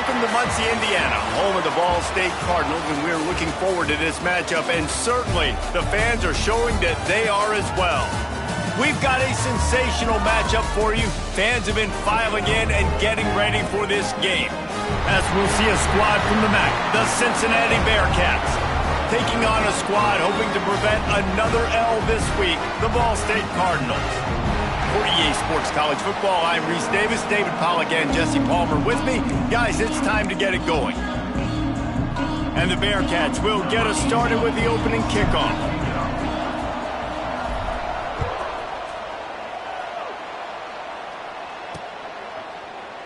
Welcome to Muncie, Indiana, home of the Ball State Cardinals, and we're looking forward to this matchup, and certainly the fans are showing that they are as well. We've got a sensational matchup for you. Fans have been filing in and getting ready for this game. As we'll see a squad from the MAC, the Cincinnati Bearcats, taking on a squad hoping to prevent another L this week, the Ball State Cardinals. For EA Sports College Football, I'm Reese Davis, David Pollack, and Jesse Palmer with me. Guys, it's time to get it going. And the Bearcats will get us started with the opening kickoff.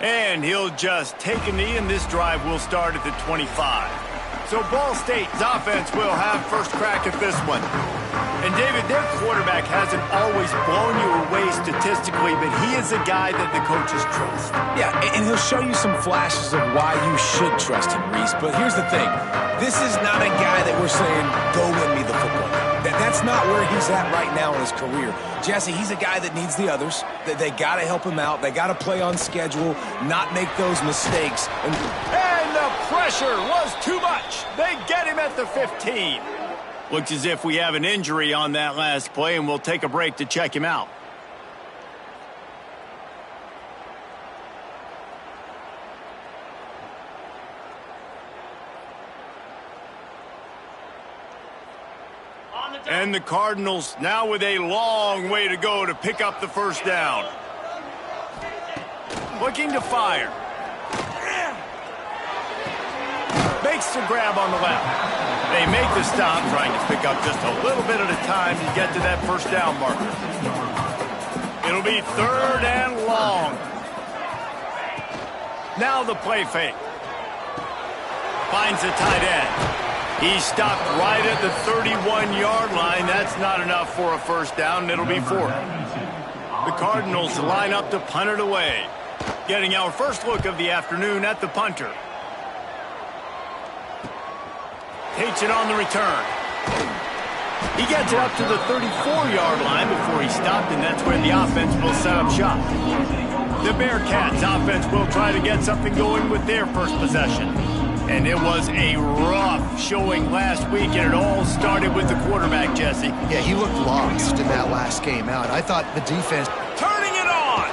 And he'll just take a knee, and this drive will start at the 25. So Ball State's offense will have first crack at this one. And, David, their quarterback hasn't always blown you away statistically, but he is a guy that the coaches trust. Yeah, and he'll show you some flashes of why you should trust him, Reese. But here's the thing. This is not a guy that we're saying, go win me the football. That's not where he's at right now in his career. Jesse, he's a guy that needs the others. They got to help him out. They got to play on schedule, not make those mistakes. And the pressure was too much. They get him at the 15. Looks as if we have an injury on that last play, and we'll take a break to check him out. And the Cardinals now with a long way to go to pick up the first down. Looking to fire. Makes the grab on the left. They make the stop, trying to pick up just a little bit at a time to get to that first down marker. It'll be third and long. Now the play fake. Finds the tight end. He stopped right at the 31-yard line. That's not enough for a first down. It'll be fourth. The Cardinals line up to punt it away. Getting our first look of the afternoon at the punter. Takes it on the return. He gets it up to the 34-yard line before he stopped, and that's where the offense will set up shop. The Bearcats offense will try to get something going with their first possession. And it was a rough showing last week, and it all started with the quarterback, Jesse. Yeah, he looked lost in that last game out. I thought the defense... Turning it on!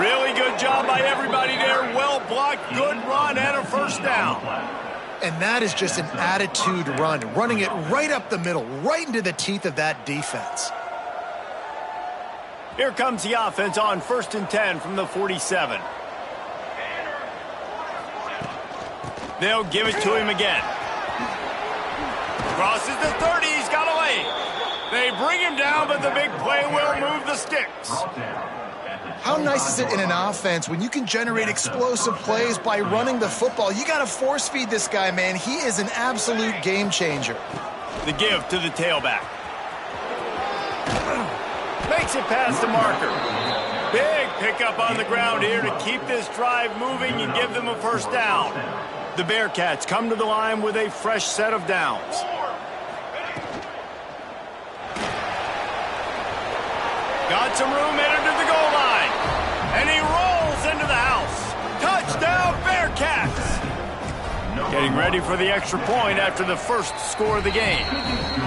Really good job by everybody there. Well blocked, good run, and a first down. And that is just an attitude run, running it right up the middle, right into the teeth of that defense. Here comes the offense on 1st and 10 from the 47. They'll give it to him again. Crosses the 30. He's got a lane. They bring him down, but the big play will move the sticks. How nice is it in an offense when you can generate explosive plays by running the football? You got to force feed this guy, man. He is an absolute game changer. The give to the tailback. Makes it past the marker. Big pickup on the ground here to keep this drive moving and give them a first down. The Bearcats come to the line with a fresh set of downs. Got some room headed to the goal line. And he rolls into the house. Touchdown, Bearcats! Getting ready for the extra point after the first score of the game.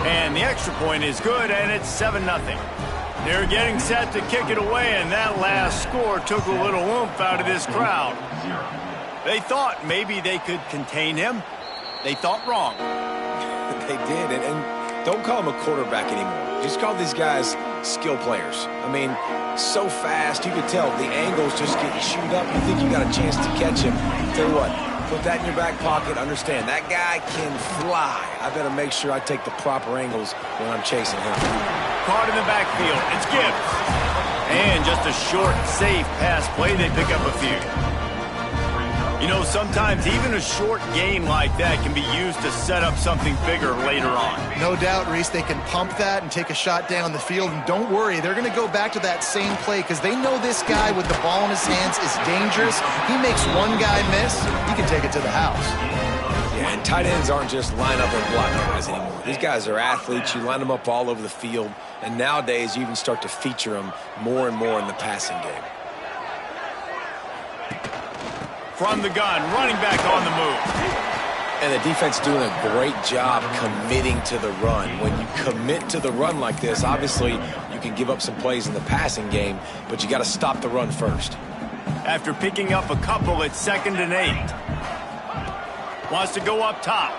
And the extra point is good, and it's 7-0. They're getting set to kick it away, and that last score took a little oomph out of this crowd. They thought maybe they could contain him. They thought wrong. They did, and don't call him a quarterback anymore. Just call these guys skill players. I mean, so fast, you could tell the angles just get chewed up. You think you got a chance to catch him. Tell you what, put that in your back pocket. Understand, that guy can fly. I better make sure I take the proper angles when I'm chasing him. Caught in the backfield. It's Gibbs. And just a short, safe pass play. They pick up a few. You know, sometimes even a short game like that can be used to set up something bigger later on. No doubt, Reese, they can pump that and take a shot down the field. And don't worry, they're going to go back to that same play because they know this guy with the ball in his hands is dangerous. He makes one guy miss, he can take it to the house. Yeah, and tight ends aren't just line up and block guys anymore. These guys are athletes. You line them up all over the field. And nowadays, you even start to feature them more and more in the passing game. from the gun, running back on the move. And the defense doing a great job committing to the run. When you commit to the run like this, obviously you can give up some plays in the passing game, but you got to stop the run first. After picking up a couple, it's 2nd and 8. Wants to go up top.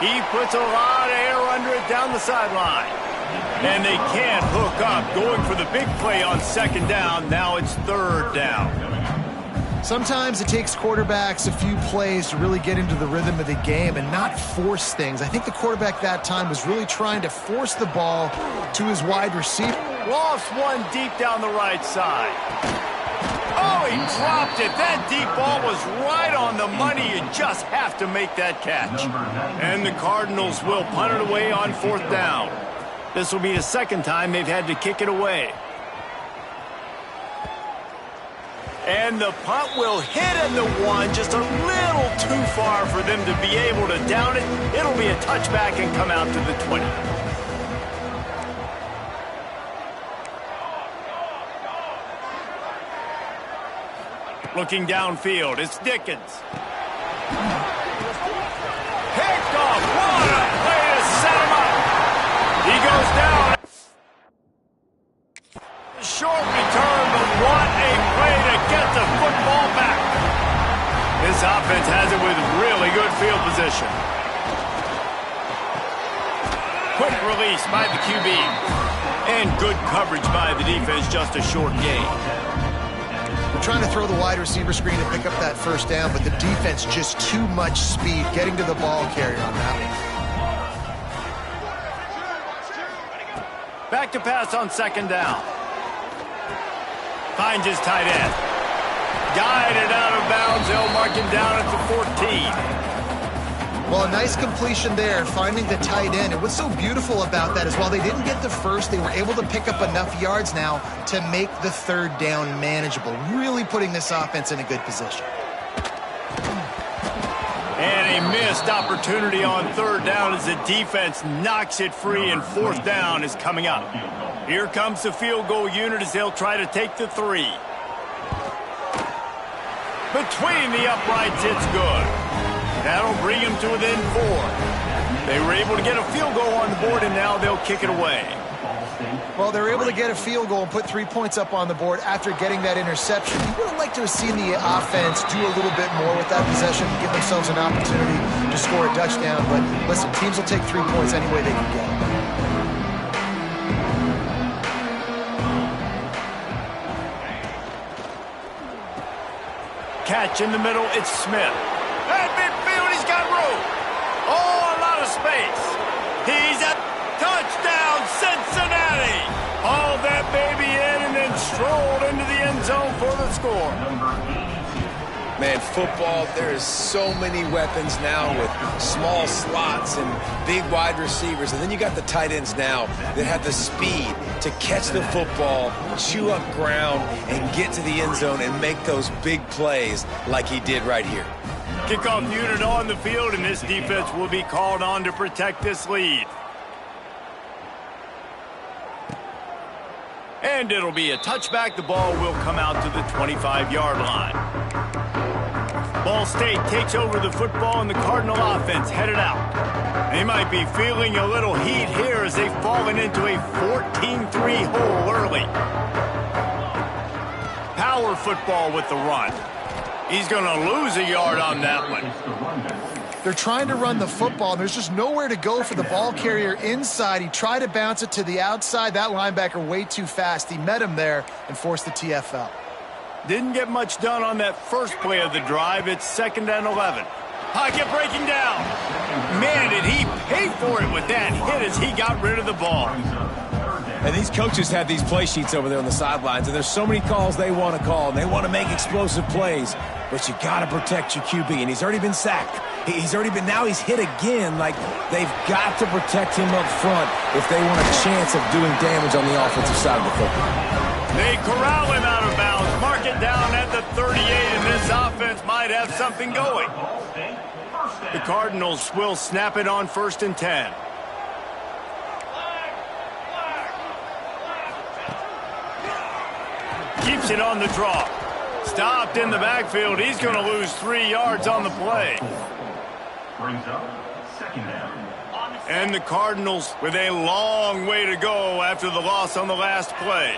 He puts a lot of air under it down the sideline. And they can't hook up, going for the big play on 2nd down. Now it's 3rd down. Sometimes it takes quarterbacks a few plays to really get into the rhythm of the game and not force things. I think the quarterback that time was really trying to force the ball to his wide receiver. Lost one deep down the right side. Oh, he dropped it. That deep ball was right on the money. You just have to make that catch. And the Cardinals will punt it away on 4th down. This will be the 2nd time they've had to kick it away. And the punt will hit at the 1, just a little too far for them to be able to down it. It'll be a touchback and come out to the 20. Looking downfield, it's Dickens. Picked off, what a play to set him up. He goes down. Short return, but what a play to get the football back. This offense has it with really good field position. Quick release by the QB. And good coverage by the defense, just a short gain. We're trying to throw the wide receiver screen to pick up that 1st down, but the defense just too much speed getting to the ball carrier on that one. Back to pass on 2nd down. Finds his tight end. Guided out of bounds. They'll mark him down at the 14. Well, a nice completion there, finding the tight end. And what's so beautiful about that is while they didn't get the first, they were able to pick up enough yards now to make the 3rd down manageable, really putting this offense in a good position. And a missed opportunity on 3rd down as the defense knocks it free, and 4th down is coming up. Here comes the field goal unit as they'll try to take the 3. Between the uprights, it's good. That'll bring them to within 4. They were able to get a field goal on the board, and now they'll kick it away. Well, they were able to get a field goal and put 3 points up on the board after getting that interception. You would have liked to have seen the offense do a little bit more with that possession, give themselves an opportunity to score a touchdown. But listen, teams will take 3 points any way they can get. Catch in the middle, it's Smith. At midfield, he's got room. Oh, a lot of space. He's a touchdown, Cincinnati. Hauled that baby in and then strolled into the end zone for the score. Man, football, there is so many weapons now with small slots and big wide receivers. And then you got the tight ends now that have the speed to catch the football, chew up ground, and get to the end zone and make those big plays like he did right here. Kickoff unit on the field, and this defense will be called on to protect this lead. And it'll be a touchback. The ball will come out to the 25-yard line. Ball State takes over the football, and the Cardinal offense headed out. They might be feeling a little heat here as they've fallen into a 14-3 hole early. Power football with the run. He's going to lose a yard on that one. They're trying to run the football. There's just nowhere to go for the ball carrier inside. He tried to bounce it to the outside. That linebacker way too fast. He met him there and forced the TFL. Didn't get much done on that first play of the drive. It's 2nd and 11. Pocket breaking down. Man, did he pay for it with that hit as he got rid of the ball. And these coaches have these play sheets over there on the sidelines, and there's so many calls they want to call, and they want to make explosive plays. But you got to protect your QB, and he's already been sacked. Now he's hit again. Like, they've got to protect him up front if they want a chance of doing damage on the offensive side of the football. They corral him out of bounds, mark it down at the 38, and this offense might have something going. The Cardinals will snap it on 1st and 10. Keeps it on the draw. Stopped in the backfield. He's going to lose 3 yards on the play. Brings up second down. And the Cardinals with a long way to go after the loss on the last play.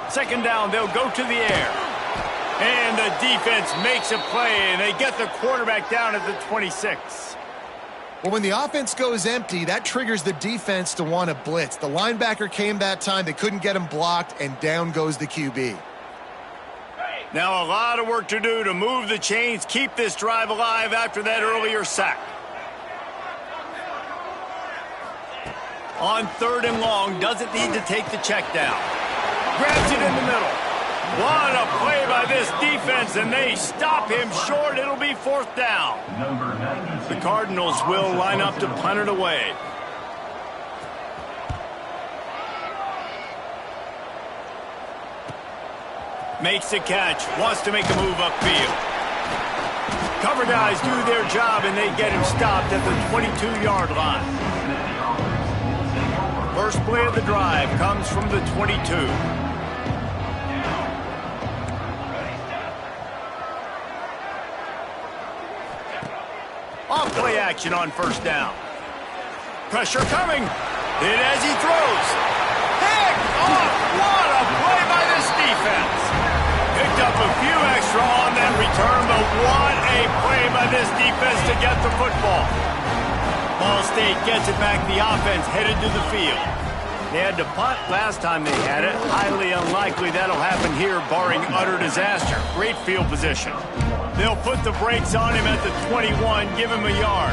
Second down, they'll go to the air. And the defense makes a play, and they get the quarterback down at the 26. Well, when the offense goes empty, that triggers the defense to want to blitz. The linebacker came that time. They couldn't get him blocked, and down goes the QB. Now a lot of work to do to move the chains, keep this drive alive after that earlier sack. On 3rd and long, doesn't need to take the check down. Grabs it in the middle. What a play by this defense, and they stop him short. It'll be 4th down. The Cardinals will line up to punt it away. Makes the catch, wants to make a move upfield. Cover guys do their job, and they get him stopped at the 22-yard line. First play of the drive comes from the 22. Off play action on 1st down. Pressure coming. Hit as he throws. Pick off. What a play by this defense. Picked up a few extra on that return, but what a play by this defense to get the football. Ball State gets it back. The offense headed to the field. They had to punt last time they had it. Highly unlikely that'll happen here, barring utter disaster. Great field position. They'll put the brakes on him at the 21, give him a yard.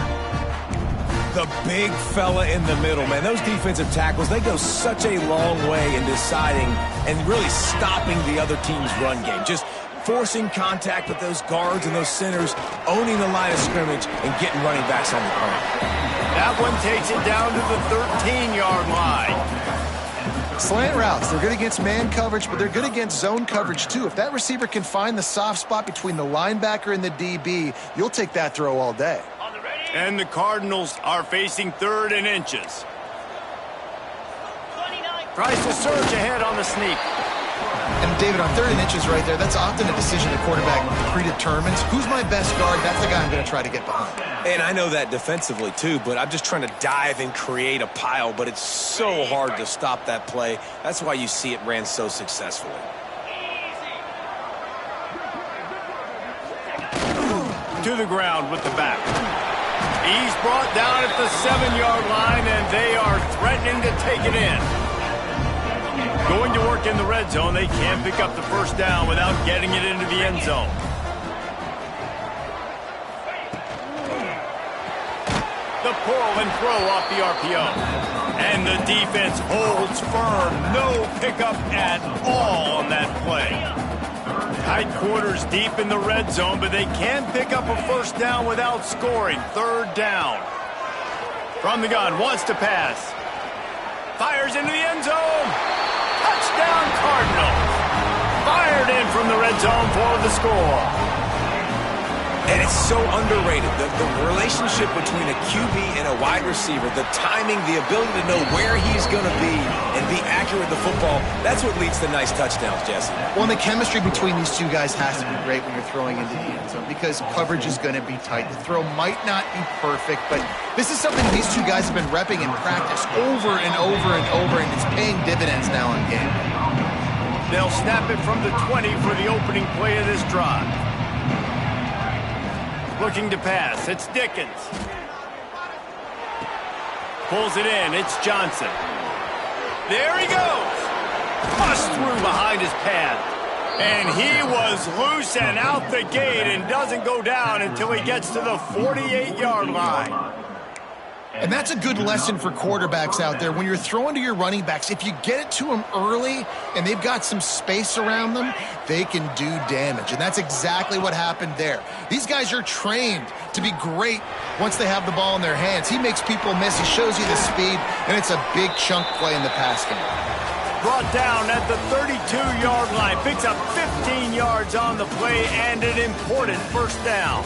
The big fella in the middle, man. Those defensive tackles, they go such a long way in deciding and really stopping the other team's run game. Just forcing contact with those guards and those centers, owning the line of scrimmage, and getting running backs on the ground. That one takes it down to the 13-yard line. Slant routes, they're good against man coverage, but they're good against zone coverage too. If that receiver can find the soft spot between the linebacker and the DB, you'll take that throw all day. And the Cardinals are facing 3rd and inches. Tries to surge ahead on the sneak. And David, on 3rd and inches right there, that's often a decision the quarterback predetermines. Who's my best guard? That's the guy I'm going to try to get behind. And I know that defensively too, but I'm just trying to dive and create a pile, but it's so hard to stop that play. That's why you see it ran so successfully. To the ground with the back. He's brought down at the 7-yard line, and they are threatening to take it in. Going to work in the red zone. They can't pick up the 1st down without getting it into the end zone. The pull and throw off the RPO. And the defense holds firm. No pickup at all on that play. Tight quarters deep in the red zone, but they can pick up a 1st down without scoring. 3rd down. From the gun, wants to pass. Fires into the end zone. Touchdown Cardinals. Fired in from the red zone for the score. And it's so underrated. The relationship between a QB and a wide receiver, the timing, the ability to know where he's going to be and be accurate with the football, that's what leads to nice touchdowns, Jesse. Well, and the chemistry between these two guys has to be great when you're throwing into the end zone because coverage is going to be tight. The throw might not be perfect, but this is something these two guys have been repping in practice over and over and over, and it's paying dividends now on game. They'll snap it from the 20 for the opening play of this drive. Looking to pass. It's Dickens. Pulls it in. It's Johnson. There he goes. Bust through behind his pad. And he was loose and out the gate and doesn't go down until he gets to the 48-yard line. And that's a good lesson for quarterbacks out there. When you're throwing to your running backs, if you get it to them early and they've got some space around them, they can do damage. And that's exactly what happened there. These guys are trained to be great once they have the ball in their hands. He makes people miss. He shows you the speed, and it's a big chunk play in the pass game. Brought down at the 32-yard line. Picks up 15 yards on the play and an important 1st down.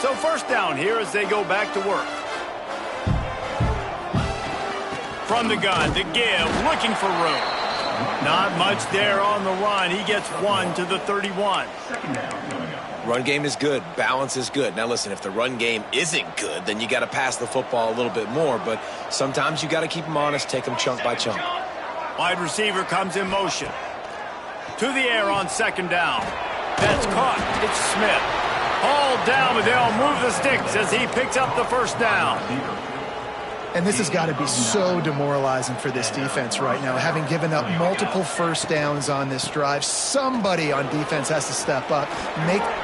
So down here as they go back to work. From the gun to give, looking for room. Not much there on the run. He gets 1 to the 31. Run game is good. Balance is good. Now, listen, if the run game isn't good, then you got to pass the football a little bit more. But sometimes you got to keep them honest, take them chunk by chunk. Wide receiver comes in motion. To the air on second down. That's caught. It's Smith. Hauled down, but they'll move the sticks as he picks up the first down. And this has got to be so demoralizing for this defense right now. Having given up multiple first downs on this drive, somebody on defense has to step up.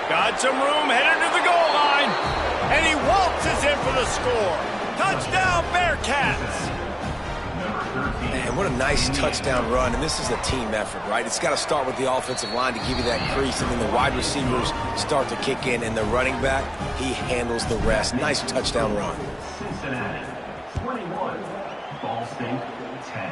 Got some room, headed to the goal line. And he waltzes in for the score. Touchdown, Bearcats. Man, what a nice touchdown run. And this is a team effort, right? It's got to start with the offensive line to give you that crease, and then the wide receivers start to kick in, and the running back, he handles the rest. Nice touchdown run. Cincinnati, 21. Ball State, 10.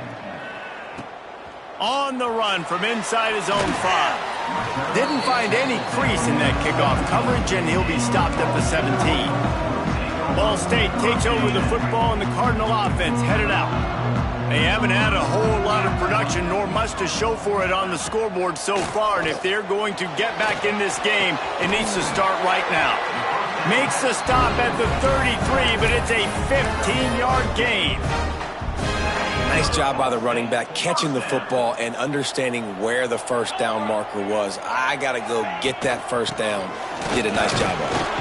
On the run from inside his own 5. Didn't find any crease in that kickoff coverage, and he'll be stopped at the 17. Ball State takes over the football, and the Cardinal offense headed out. They haven't had a whole lot of production, nor much to show for it on the scoreboard so far, and if they're going to get back in this game, it needs to start right now. Makes the stop at the 33, but it's a 15-yard gain. Nice job by the running back, catching the football and understanding where the first down marker was. I got to go get that first down. Did a nice job of it.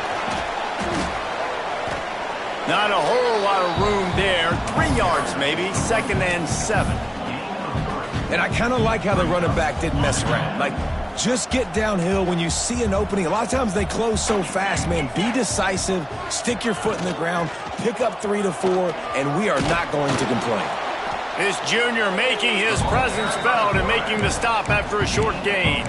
Not a whole lot of room there. 3 yards maybe, 2nd and 7. And I kind of like how the running back didn't mess around. Like, just get downhill when you see an opening. A lot of times they close so fast, man. Be decisive, stick your foot in the ground, pick up 3 to 4, and we are not going to complain. This junior making his presence felt and making the stop after a short gain.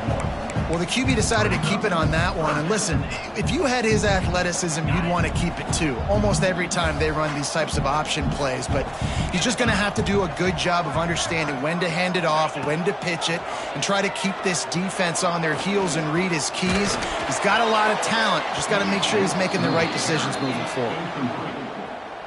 Well, the QB decided to keep it on that one. And listen, if you had his athleticism, you'd want to keep it too. Almost every time they run these types of option plays. But he's just going to have to do a good job of understanding when to hand it off, when to pitch it, and try to keep this defense on their heels and read his keys. He's got a lot of talent. Just got to make sure he's making the right decisions moving forward.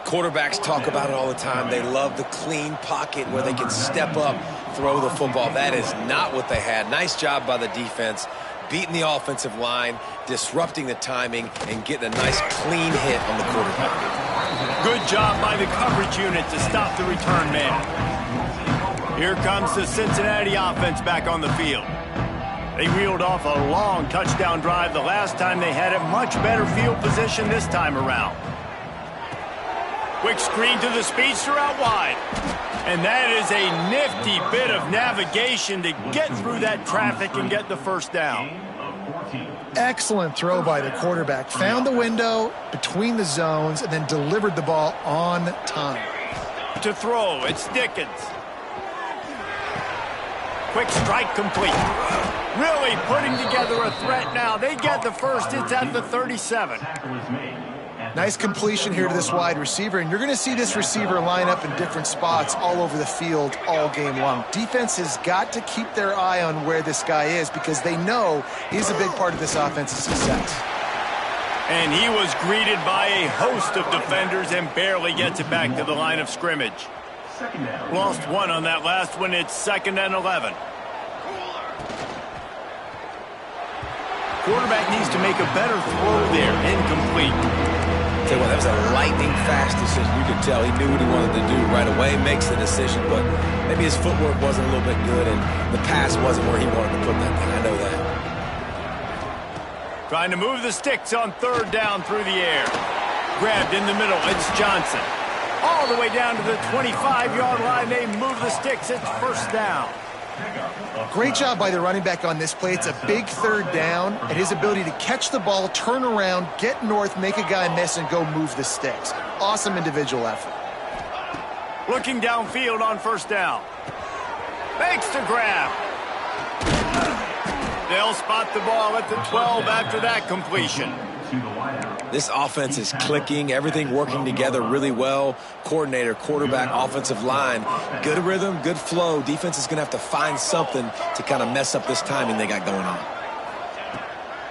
Quarterbacks talk about it all the time. They love the clean pocket where they can step up, throw the football. That is not what they had. Nice job by the defense, beating the offensive line, disrupting the timing, and getting a nice clean hit on the quarterback. Good job by the coverage unit to stop the return man. Here comes the Cincinnati offense back on the field. They reeled off a long touchdown drive the last time they had it. Much better field position this time around. Quick screen to the speedster out wide. And that is a nifty bit of navigation to get through that traffic and get the first down. Excellent throw by the quarterback. Found the window between the zones and then delivered the ball on time. To throw, it's Dickens. Quick strike complete. Really putting together a threat now. They get the first. It's at the 37. Nice completion here to this wide receiver, and you're going to see this receiver line up in different spots all over the field all game long. Defense has got to keep their eye on where this guy is because they know he's a big part of this offense's success. And he was greeted by a host of defenders and barely gets it back to the line of scrimmage. Lost 1 on that last one. It's 2nd and 11. Quarterback needs to make a better throw there. Incomplete. Tell you what, that was a lightning-fast decision. You could tell he knew what he wanted to do right away, makes the decision, but maybe his footwork wasn't a little bit good, and the pass wasn't where he wanted to put that thing. I know that. Trying to move the sticks on 3rd down through the air. Grabbed in the middle, it's Johnson. All the way down to the 25-yard line, they move the sticks, it's 1st down. Great job by the running back on this play. It's a big 3rd down, and his ability to catch the ball, turn around, get north, make a guy miss, and go move the sticks. Awesome individual effort. Looking downfield on 1st down. Makes the grab. They'll spot the ball at the 12 after that completion. This offense is clicking, everything working together really well. Coordinator, quarterback, offensive line. Good rhythm, good flow. Defense is going to have to find something to kind of mess up this timing they got going on.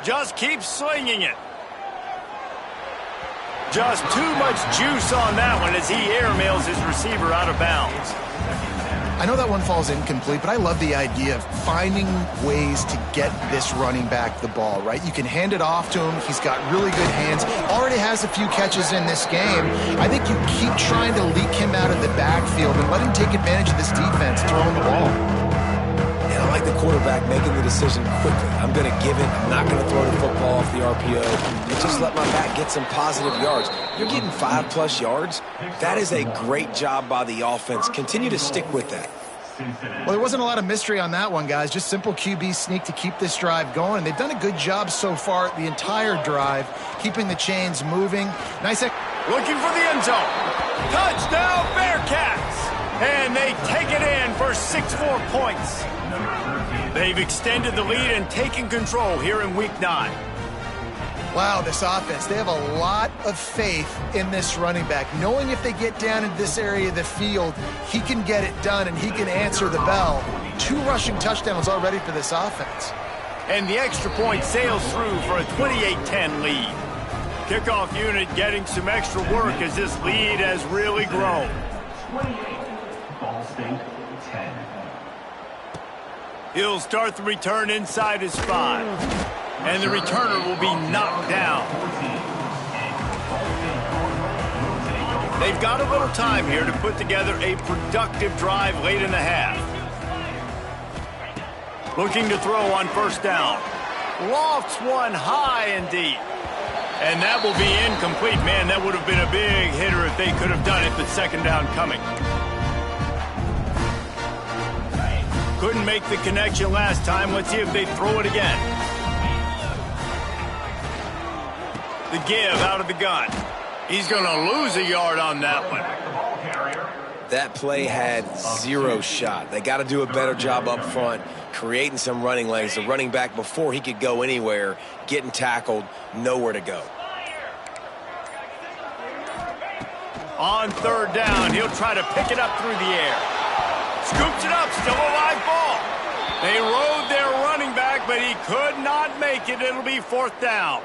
Just keep slinging it. Just too much juice on that one as he airmails his receiver out of bounds. I know that one falls incomplete, but I love the idea of finding ways to get this running back the ball, right? You can hand it off to him. He's got really good hands. Already has a few catches in this game. I think you keep trying to leak him out of the backfield and let him take advantage of this defense throwing the ball. And I like the quarterback making the decision quickly. I'm going to give it. I'm not going to throw the football off the RPO and just let my back get some positive yards. You're getting 5+ yards. That is a great job by the offense. Continue to stick with that. Well, there wasn't a lot of mystery on that one, guys. Just simple QB sneak to keep this drive going. They've done a good job so far the entire drive, keeping the chains moving. Nice. Looking for the end zone. Touchdown, Bearcats! And they take it in for 6-4 points. They've extended the lead and taken control here in Week 9. Wow, this offense, they have a lot of faith in this running back, knowing if they get down into this area of the field, he can get it done and he can answer the bell. 2 rushing touchdowns already for this offense. And the extra point sails through for a 28-10 lead. Kickoff unit getting some extra work as this lead has really grown. 28, Ball State 10. He'll start the return inside his 5. And the returner will be knocked down. They've got a little time here to put together a productive drive late in the half. Looking to throw on first down. Lofts one high and deep. And that will be incomplete. Man, that would have been a big hitter if they could have done it, but second down coming. Couldn't make the connection last time. Let's see if they throw it again. The give out of the gun. He's going to lose a yard on that one. That play had 0 shot. They got to do a better job up front, creating some running lanes. The running back, before he could go anywhere, getting tackled, nowhere to go. On third down, he'll try to pick it up through the air. Scoops it up, still a live ball. They rode their running back, but he could not make it. It'll be fourth down.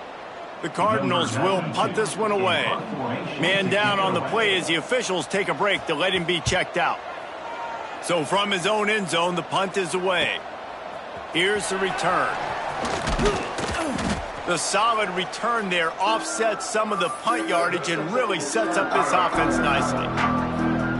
The Cardinals will punt this one away. Man down on the play as the officials take a break to let him be checked out. So from his own end zone, the punt is away. Here's the return. The solid return there offsets some of the punt yardage and really sets up this offense nicely.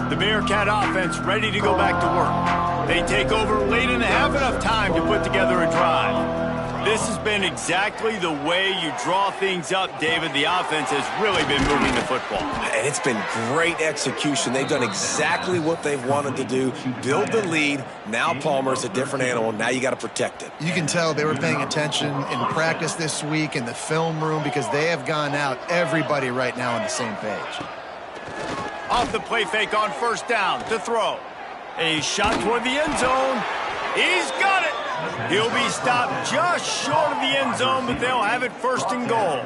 The Bearcat offense ready to go back to work. They take over late and have enough time to put together a drive. This has been exactly the way you draw things up, David. The offense has really been moving the football. And it's been great execution. They've done exactly what they've wanted to do. Build the lead. Now Palmer's a different animal. Now you got to protect it. You can tell they were paying attention in practice this week in the film room because they have gone out, everybody right now on the same page. Off the play fake on first down to throw. A shot toward the end zone. He's got it. He'll be stopped just short of the end zone, but they'll have it first and goal.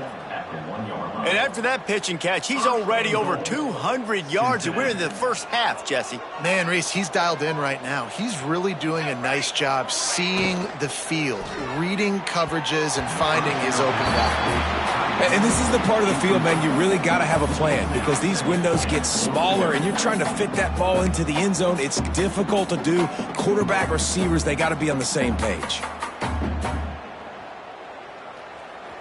And after that pitch and catch, he's already over 200 yards, and we're in the first half, Jesse. Man, Reese, he's dialed in right now. He's really doing a nice job seeing the field, reading coverages, and finding his open guy. And this is the part of the field, man, you really got to have a plan because these windows get smaller and you're trying to fit that ball into the end zone. It's difficult to do. Quarterback, receivers, they got to be on the same page.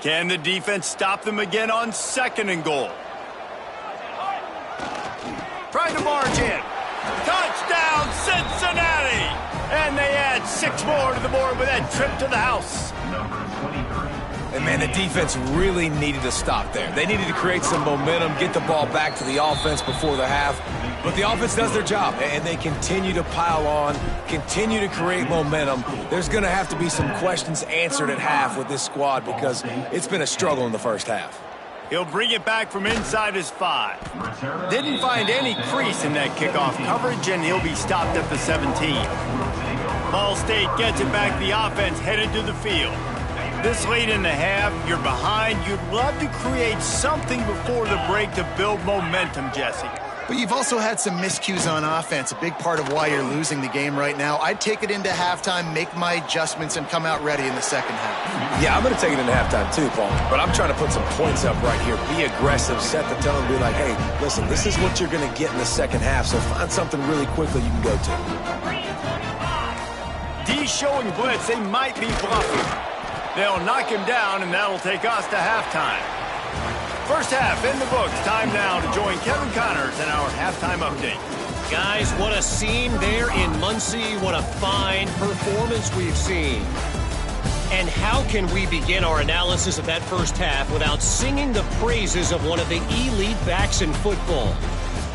Can the defense stop them again on second and goal? Trying to march in. Touchdown, Cincinnati! And they add 6 more to the board with that trip to the house. And, man, the defense really needed to stop there. They needed to create some momentum, get the ball back to the offense before the half. But the offense does their job, and they continue to pile on, continue to create momentum. There's going to have to be some questions answered at half with this squad because it's been a struggle in the first half. He'll bring it back from inside his 5. Didn't find any crease in that kickoff coverage, and he'll be stopped at the 17. Ball State gets it back. The offense headed to the field. This late in the half, you're behind. You'd love to create something before the break to build momentum, Jesse. But you've also had some miscues on offense, a big part of why you're losing the game right now. I'd take it into halftime, make my adjustments, and come out ready in the second half. Yeah, I'm going to take it into halftime too, Paul. But I'm trying to put some points up right here. Be aggressive, set the tone, be like, hey, listen, this is what you're going to get in the second half, so find something really quickly you can go to. D showing blitz, they might be bluffing. They'll knock him down, and that'll take us to halftime. First half in the books. Time now to join Kevin Connors in our halftime update. Guys, what a scene there in Muncie. What a fine performance we've seen. And how can we begin our analysis of that first half without singing the praises of one of the elite backs in football?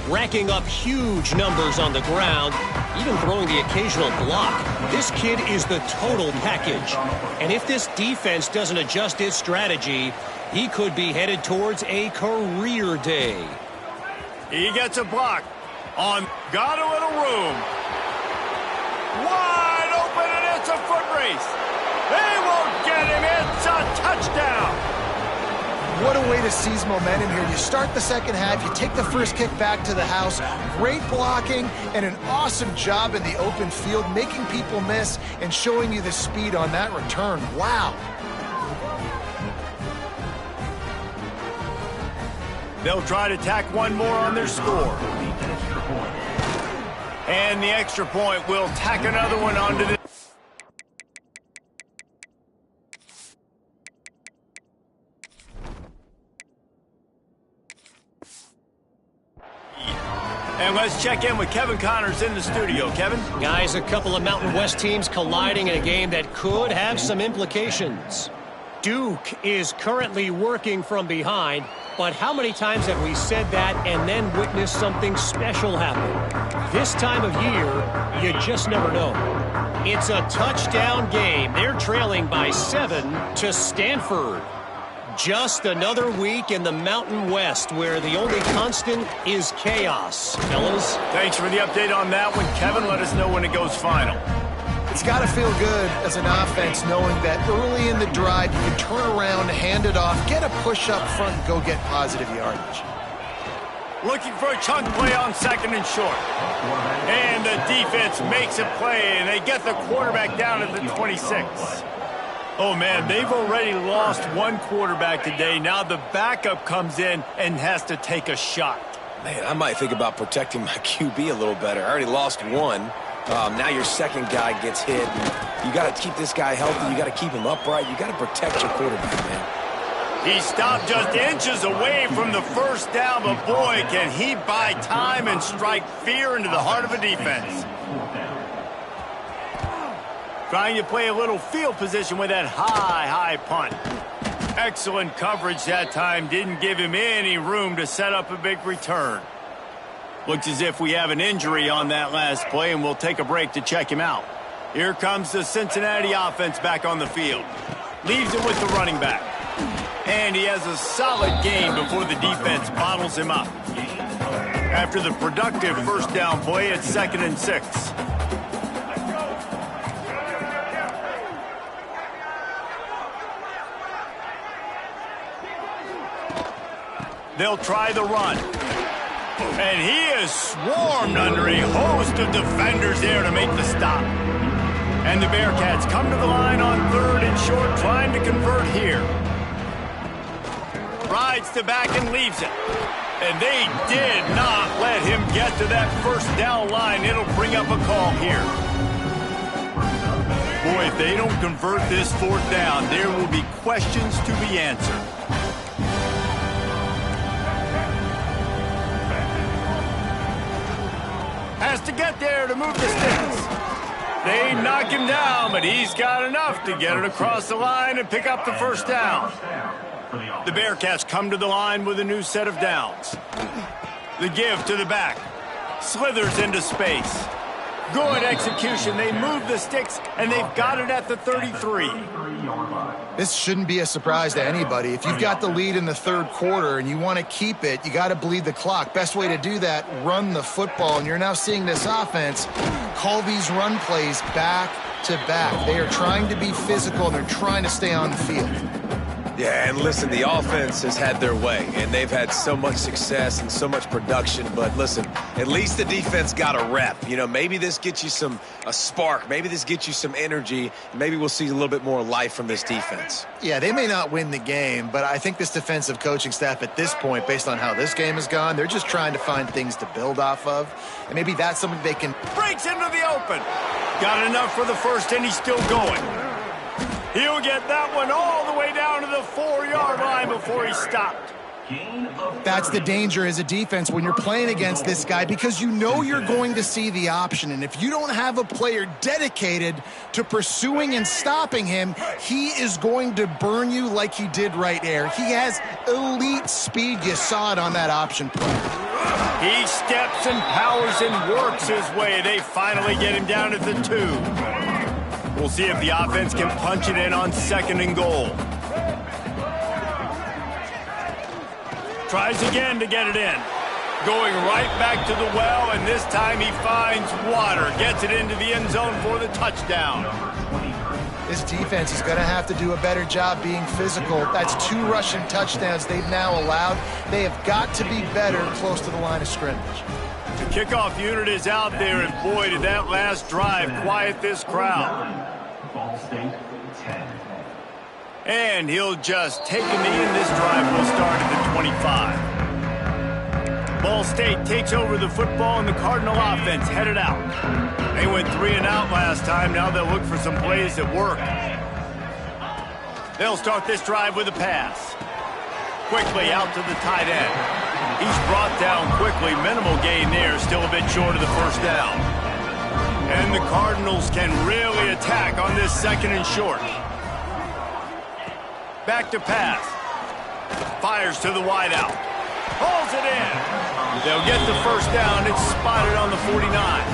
Racking up huge numbers on the ground, even throwing the occasional block. This kid is the total package. And if this defense doesn't adjust its strategy, he could be headed towards a career day. He gets a block. Got a little room. Wide open, and it's a foot race. They won't get him. It's a touchdown. What a way to seize momentum here. You start the second half, you take the first kick back to the house. Great blocking and an awesome job in the open field, making people miss and showing you the speed on that return. Wow. They'll try to tack one more on their score. And the extra point will tack another one onto the... And let's check in with Kevin Connors in the studio. Kevin? Guys, a couple of Mountain West teams colliding in a game that could have some implications. Duke is currently working from behind, but how many times have we said that and then witnessed something special happen? This time of year, you just never know. It's a touchdown game. They're trailing by 7 to Stanford. Just another week in the Mountain West where the only constant is chaos. Fellas? Thanks for the update on that one, Kevin. Let us know when it goes final. It's got to feel good as an offense knowing that early in the drive you can turn around, hand it off, get a push up front, and go get positive yardage. Looking for a chunk play on second and short. And the defense makes a play, and they get the quarterback down at the 26. Oh, man, they've already lost one quarterback today. Now the backup comes in and has to take a shot. Man, I might think about protecting my QB a little better. I already lost one. Now your second guy gets hit. You got to keep this guy healthy. You got to keep him upright. You got to protect your quarterback, man. He stopped just inches away from the first down, but boy, can he buy time and strike fear into the heart of a defense. Trying to play a little field position with that high punt. Excellent coverage that time. Didn't give him any room to set up a big return. Looks as if we have an injury on that last play, and we'll take a break to check him out. Here comes the Cincinnati offense back on the field. Leaves it with the running back. And he has a solid gain before the defense bottles him up. After the productive first down play, it's 2nd and 6. They'll try the run. And he is swarmed under a host of defenders there to make the stop. And the Bearcats come to the line on 3rd and short, trying to convert here. Rides to back and leaves it. And they did not let him get to that first down line. It'll bring up a call here. Boy, if they don't convert this 4th down, there will be questions to be answered. Has to get there to move the sticks. They knock him down, but he's got enough to get it across the line and pick up the first down. The Bearcats come to the line with a new set of downs. The give to the back. Slithers into space. Good execution. They move the sticks, and they've got it at the 33. This shouldn't be a surprise to anybody. If you've got the lead in the 3rd quarter and you want to keep it, you got to bleed the clock. Best way to do that, run the football. And you're now seeing this offense call these run plays back to back. They are trying to be physical, and they're trying to stay on the field. Yeah, and listen, the offense has had their way, and they've had so much success and so much production. But listen, at least the defense got a rep. You know, maybe this gets you a spark. Maybe this gets you some energy. Maybe we'll see a little bit more life from this defense. Yeah, they may not win the game, but I think this defensive coaching staff at this point, based on how this game has gone, they're just trying to find things to build off of. And maybe that's something they can... Breaks into the open. Got enough for the first, and he's still going. He'll get that one all the way down to the 4-yard line before he stopped. That's the danger as a defense when you're playing against this guy, because you know you're going to see the option. And if you don't have a player dedicated to pursuing and stopping him, he is going to burn you like he did right there. He has elite speed. You saw it on that option play. He steps and powers and works his way. They finally get him down at the 2. We'll see if the offense can punch it in on 2nd and goal. Tries again to get it in. Going right back to the well, and this time he finds water. Gets it into the end zone for the touchdown. This defense is going to have to do a better job being physical. That's 2 rushing touchdowns they've now allowed. They have got to be better close to the line of scrimmage. The kickoff unit is out there, and boy, did that last drive quiet this crowd. Ball State 10. And he'll just take a knee, and this drive will start at the 25. Ball State takes over the football, and the Cardinal offense headed out. They went 3 and out last time. Now they'll look for some plays that work. They'll start this drive with a pass. Quickly out to the tight end. He's brought down quickly. Minimal gain there. Still a bit short of the first down. And the Cardinals can really attack on this 2nd and short. Back to pass. Fires to the wideout. Pulls it in. They'll get the first down. It's spotted on the 49.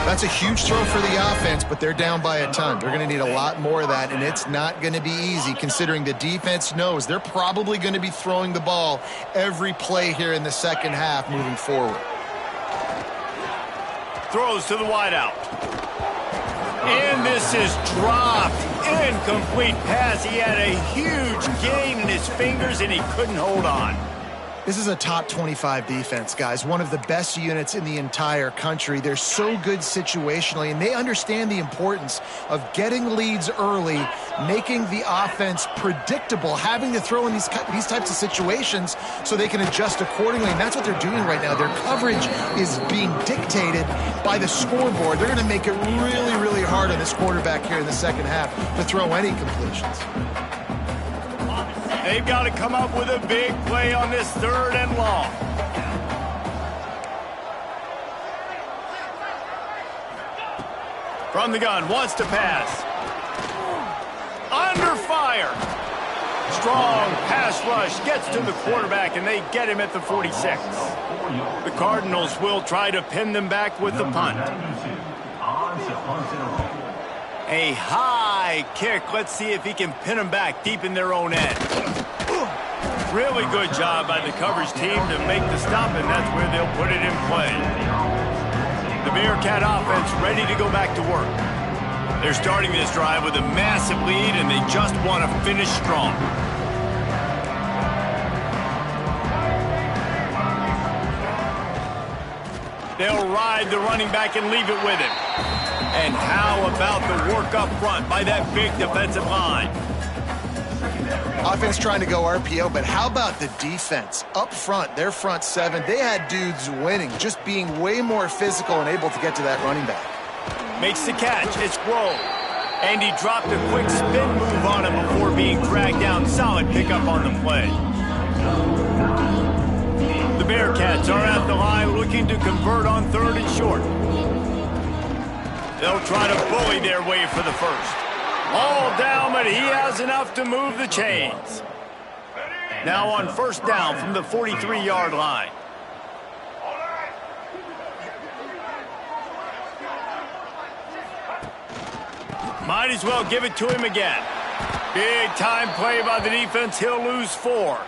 That's a huge throw for the offense, but they're down by a ton. They're going to need a lot more of that, and it's not going to be easy considering the defense knows they're probably going to be throwing the ball every play here in the second half moving forward. Throws to the wideout. And this is dropped. Incomplete pass. He had a huge gain in his fingers, and he couldn't hold on. This is a top 25 defense, guys. One of the best units in the entire country. They're so good situationally, and they understand the importance of getting leads early, making the offense predictable, having to throw in these types of situations so they can adjust accordingly, and that's what they're doing right now. Their coverage is being dictated by the scoreboard. They're going to make it really, really hard on this quarterback here in the second half to throw any completions. They've got to come up with a big play on this 3rd and long. From the gun, wants to pass. Under fire. Strong pass rush, gets to the quarterback, and they get him at the 46. The Cardinals will try to pin them back with the punt. A high kick. Let's see if he can pin them back deep in their own end. Really good job by the coverage team to make the stop, and that's where they'll put it in play. The Bearcat offense ready to go back to work. They're starting this drive with a massive lead, and they just want to finish strong. They'll ride the running back and leave it with him. And how about the work up front by that big defensive line? Offense trying to go RPO, but how about the defense? Up front, their front 7, they had dudes winning, just being way more physical and able to get to that running back. Makes the catch. It's rolled. And he dropped a quick spin move on him before being dragged down. Solid pickup on the play. The Bearcats are at the line looking to convert on 3rd and short. They'll try to bully their way for the first. All down, but he has enough to move the chains. Now on 1st down from the 43-yard line. Might as well give it to him again. Big time play by the defense. He'll lose 4.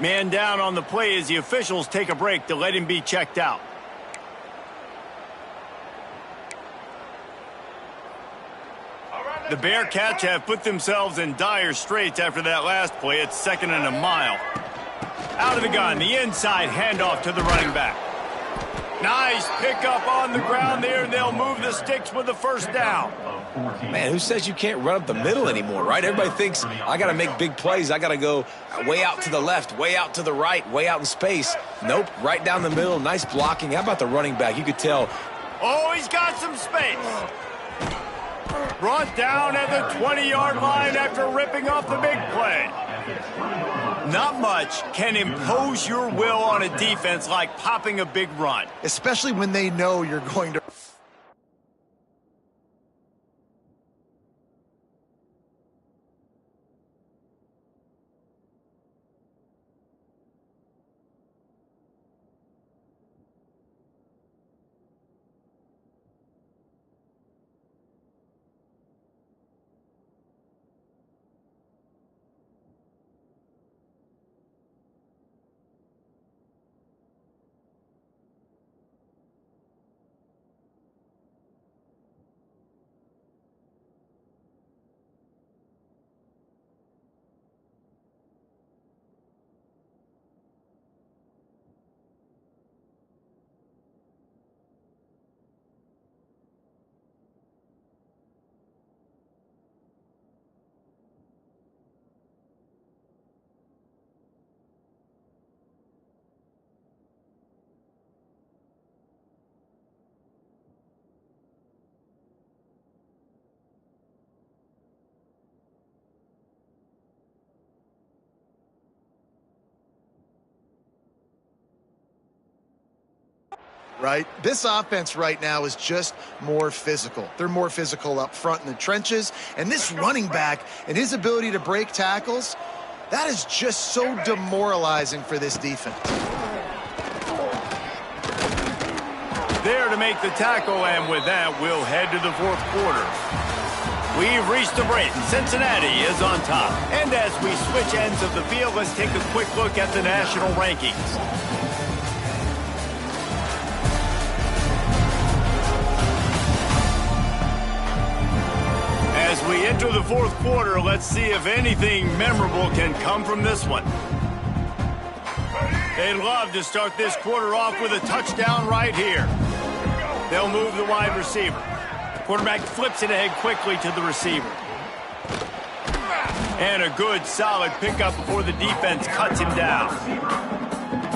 Man down on the play as the officials take a break to let him be checked out. The Bearcats have put themselves in dire straits after that last play. It's 2nd and a mile. Out of the gun, the inside handoff to the running back. Nice pickup on the ground there, and they'll move the sticks with the first down. Man, who says you can't run up the middle anymore, right? Everybody thinks, I got to make big plays. I got to go way out to the left, way out to the right, way out in space. Nope, right down the middle. Nice blocking. How about the running back? You could tell. Oh, he's got some space. Brought down at the 20-yard line after ripping off the big play. Not much can impose your will on a defense like popping a big run. Especially when they know you're going to... Right? This offense right now is just more physical. They're more physical up front in the trenches. And this running back and his ability to break tackles, that is just so demoralizing for this defense. There to make the tackle, and with that, we'll head to the 4th quarter. We've reached the break. Cincinnati is on top. And as we switch ends of the field, let's take a quick look at the national rankings. As we enter the 4th quarter, let's see if anything memorable can come from this one. They'd love to start this quarter off with a touchdown right here. They'll move the wide receiver. The quarterback flips it ahead quickly to the receiver. And a good, solid pickup before the defense cuts him down.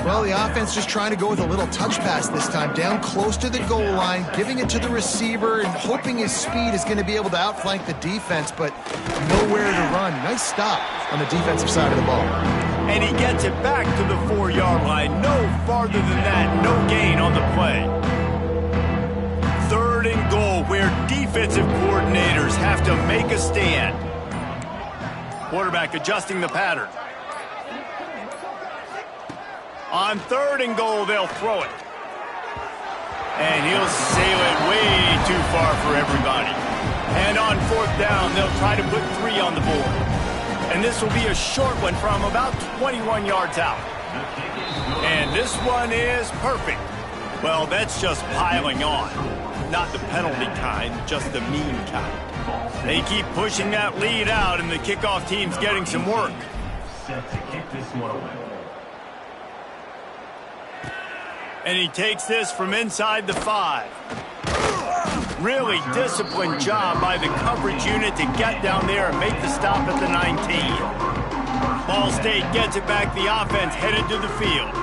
Well, the offense just trying to go with a little touch pass this time, down close to the goal line, giving it to the receiver and hoping his speed is going to be able to outflank the defense, but nowhere to run. Nice stop on the defensive side of the ball. And he gets it back to the 4-yard line. No farther than that, no gain on the play. 3rd and goal, where defensive coordinators have to make a stand. Quarterback adjusting the pattern. On 3rd and goal, they'll throw it. And he'll sail it way too far for everybody. And on 4th down, they'll try to put 3 on the board. And this will be a short one from about 21 yards out. And this one is perfect. Well, that's just piling on. Not the penalty kind, just the mean kind. They keep pushing that lead out, and the kickoff team's getting some work. Set to kick this one away. And he takes this from inside the 5. Really disciplined job by the coverage unit to get down there and make the stop at the 19. Ball State gets it back. The offense headed to the field.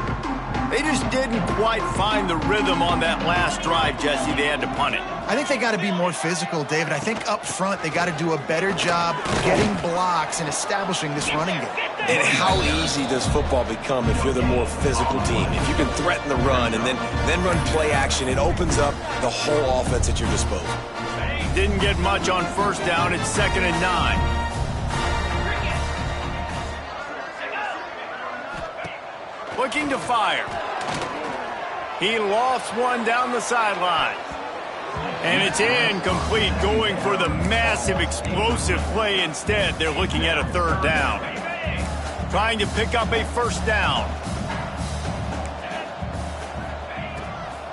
They just didn't quite find the rhythm on that last drive, Jesse. They had to punt it. I think they got to be more physical, David. I think up front they got to do a better job getting blocks and establishing this running game. And how easy does football become if you're the more physical team? If you can threaten the run and then run play action, it opens up the whole offense at your disposal. Didn't get much on 1st down. It's 2nd and 9. Looking to fire. He lofts one down the sideline. And it's incomplete, going for the massive explosive play instead. They're looking at a 3rd down. Trying to pick up a 1st down.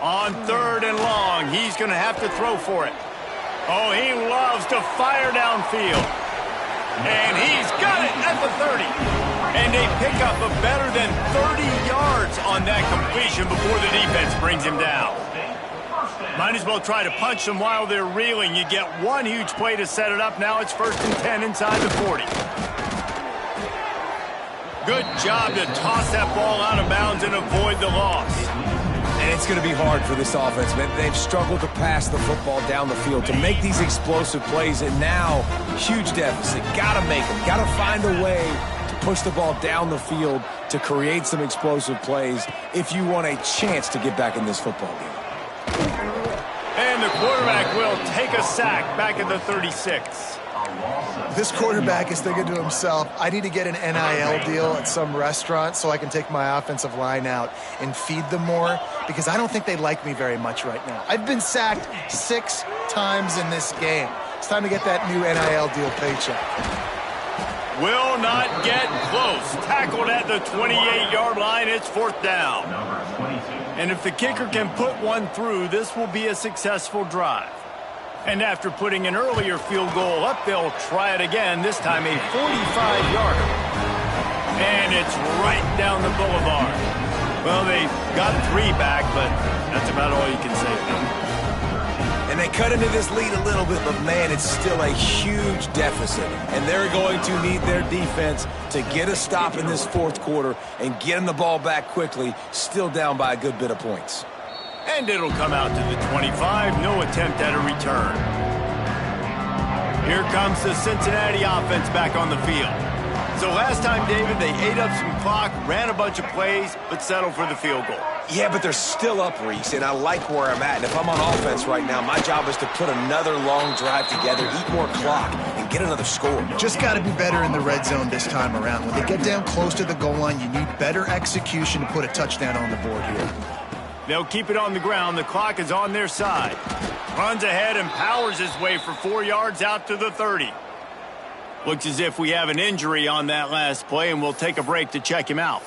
On 3rd and long, he's going to have to throw for it. Oh, he loves to fire downfield. And he's got it at the 30. And they pick up a better than 30 yards on that completion before the defense brings him down. Might as well try to punch them while they're reeling. You get one huge play to set it up. Now it's 1st and 10 inside the 40. Good job to toss that ball out of bounds and avoid the loss. And it's going to be hard for this offense, man. They've struggled to pass the football down the field, to make these explosive plays, and now, huge deficit. Got to make them. Got to find a way to push the ball down the field to create some explosive plays if you want a chance to get back in this football game. And the quarterback will take a sack back at the 36. This quarterback is thinking to himself, I need to get an NIL deal at some restaurant so I can take my offensive line out and feed them more, because I don't think they like me very much right now. I've been sacked 6 times in this game. It's time to get that new NIL deal paycheck. Will not get close. Tackled at the 28-yard line. It's 4th down. And if the kicker can put one through, this will be a successful drive. And after putting an earlier field goal up, they'll try it again, this time a 45-yarder. And it's right down the boulevard. Well, they got 3 back, but that's about all you can say of them. And they cut into this lead a little bit, but, man, it's still a huge deficit. And they're going to need their defense to get a stop in this 4th quarter and get them the ball back quickly, still down by a good bit of points. And it'll come out to the 25. No attempt at a return. Here comes the Cincinnati offense back on the field. So last time, David, they ate up some clock, ran a bunch of plays, but settled for the field goal. Yeah, but they're still up, Reese, and I like where I'm at. And if I'm on offense right now, my job is to put another long drive together, eat more clock, and get another score. Just got to be better in the red zone this time around. When they get down close to the goal line, you need better execution to put a touchdown on the board here. They'll keep it on the ground. The clock is on their side. Runs ahead and powers his way for 4 yards out to the 30. Looks as if we have an injury on that last play, and we'll take a break to check him out.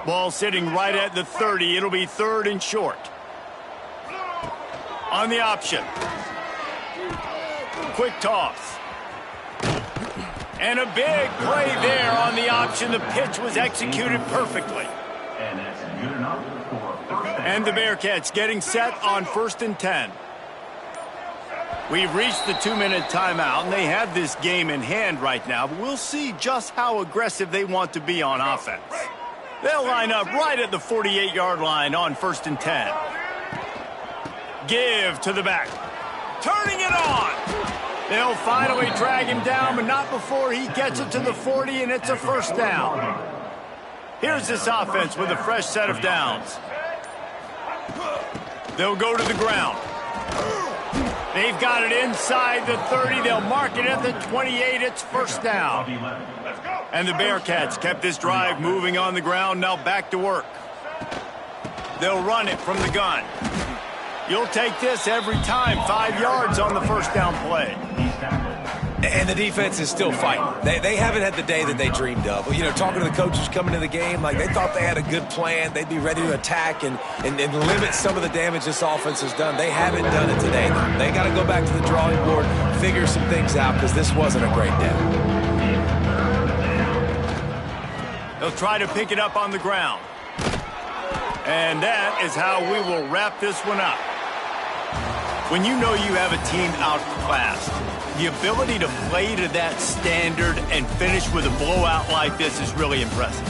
Ball sitting right at the 30. It'll be 3rd and short. On the option. Quick toss. And a big play there on the option. The pitch was executed perfectly. And that's good enough for 1st down. And the Bearcats getting set on 1st and 10. We've reached the 2-minute timeout, and they have this game in hand right now, but we'll see just how aggressive they want to be on offense. They'll line up right at the 48-yard line on 1st and 10. Give to the back. Turning it on. They'll finally drag him down, but not before he gets it to the 40, and it's a 1st down. Here's this offense with a fresh set of downs. They'll go to the ground. They've got it inside the 30. They'll mark it at the 28. It's 1st down. And the Bearcats kept this drive moving on the ground. Now back to work. They'll run it from the gun. You'll take this every time. 5 yards on the 1st down play. And the defense is still fighting. They haven't had the day that they dreamed of. You know, talking to the coaches coming to the game, like they thought they had a good plan. They'd be ready to attack and limit some of the damage this offense has done. They haven't done it today, though. They got to go back to the drawing board, figure some things out, because this wasn't a great day. They'll try to pick it up on the ground. And that is how we will wrap this one up. When you know you have a team outclassed, the ability to play to that standard and finish with a blowout like this is really impressive.